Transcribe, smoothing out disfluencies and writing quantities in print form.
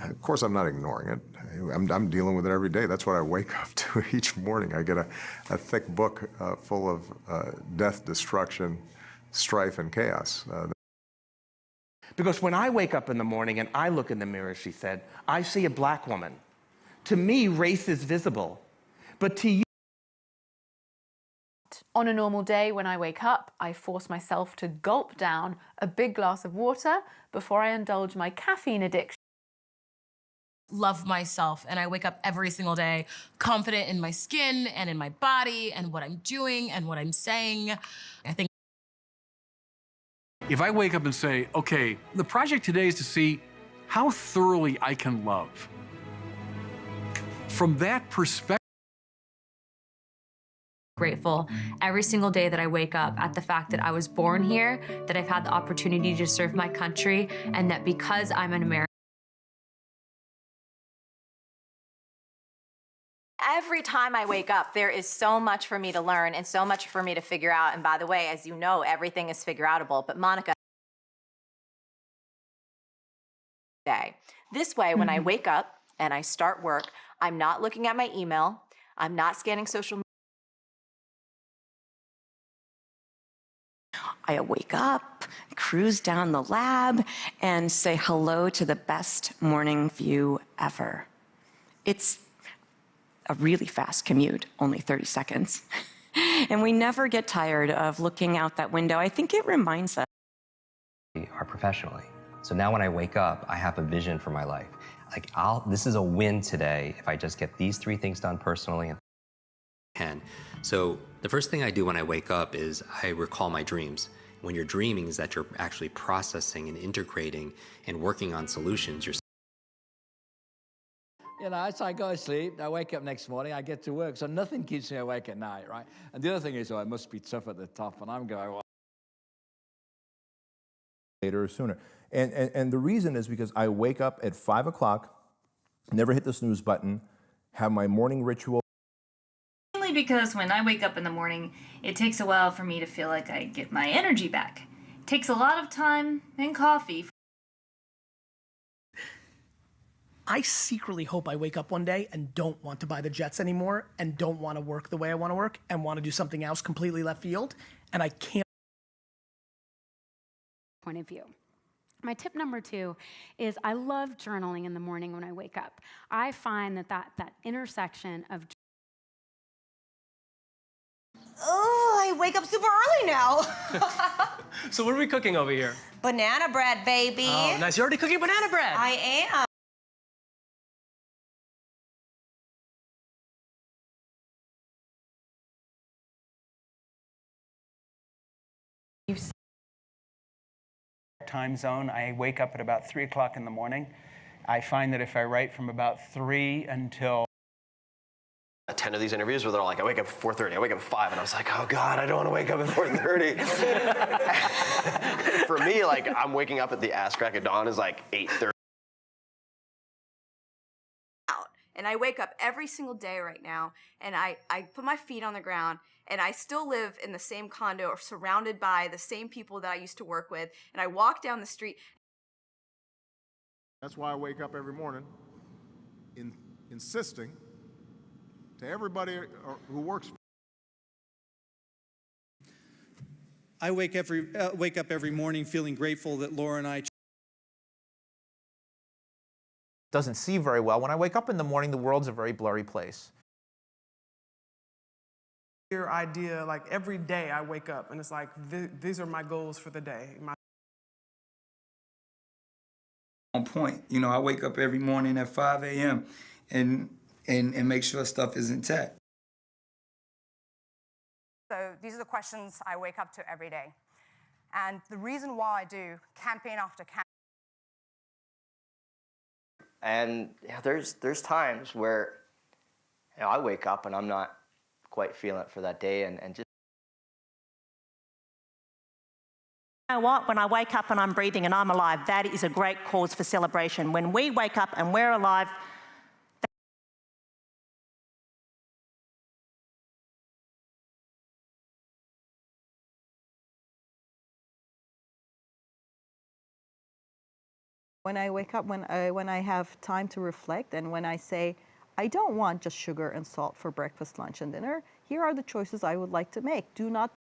Of course, I'm not ignoring it. I'm dealing with it every day. That's what I wake up to each morning. I get a thick book full of death, destruction, strife, and chaos. Because when I wake up in the morning and I look in the mirror, she said, I see a black woman. To me, race is visible. But to you, on a normal day, when I wake up, I force myself to gulp down a big glass of water before I indulge my caffeine addiction. Love myself, and I wake up every single day confident in my skin and in my body and what I'm doing and what I'm saying. I think if I wake up and say, okay, the project today is to see how thoroughly I can love. From that perspective, grateful every single day that I wake up at the fact that I was born here, that I've had the opportunity to serve my country, and that because I'm an American. Every time I wake up, there is so much for me to learn and so much for me to figure out. And by the way, as you know, everything is figure-outable. But Monica, this way, when I wake up and I start work, I'm not looking at my email. I'm not scanning social media. I wake up, cruise down the lab, and say hello to the best morning view ever. It's a really fast commute, only 30 seconds. And we never get tired of looking out that window. I think it reminds us. Are professionally. So now when I wake up, I have a vision for my life. Like, this is a win today if I just get these 3 things done personally. And so the first thing I do when I wake up is I recall my dreams. When you're dreaming is that you're actually processing and integrating and working on solutions. You know, as I go to sleep, I wake up next morning, I get to work. So nothing keeps me awake at night, right? And the other thing is, it must be tough at the top. And I'm going, well, later or sooner. And the reason is because I wake up at 5 o'clock, never hit the snooze button, have my morning ritual. Mainly because when I wake up in the morning, it takes a while for me to feel like I get my energy back. It takes a lot of time and coffee. I secretly hope I wake up one day and don't want to buy the Jets anymore and don't want to work the way I want to work and want to do something else completely left field, and I can't. Point of view. My tip number 2 is I love journaling in the morning when I wake up. I find that intersection of I wake up super early now. So what are we cooking over here? Banana bread, baby. Oh, nice. You're already cooking banana bread. I am. Time zone, I wake up at about 3 o'clock in the morning. I find that if I write from about 3 until 10 of these interviews where they're like, I wake up at 4:30, I wake up at 5, and I was like, oh God, I don't want to wake up at 4:30. For me, like, I'm waking up at the ass crack of dawn is like 8:30. And I wake up every single day right now, and I put my feet on the ground, and I still live in the same condo or surrounded by the same people that I used to work with, and I walk down the street. That's why I wake up every morning insisting to everybody who works. I wake up every morning feeling grateful that Laura and I doesn't see very well. When I wake up in the morning, the world's a very blurry place. Your idea, like every day I wake up and it's like, these are my goals for the day. On point. You know, I wake up every morning at 5 a.m. and make sure stuff is intact. So these are the questions I wake up to every day. And the reason why I do campaign after campaign. And yeah, there's times where I wake up and I'm not quite feeling it for that day, and just. You know what? When I wake up and I'm breathing and I'm alive, that is a great cause for celebration. When we wake up and we're alive, When I wake up, when I have time to reflect, and when I say, I don't want just sugar and salt for breakfast, lunch, and dinner, here are the choices I would like to make. Do not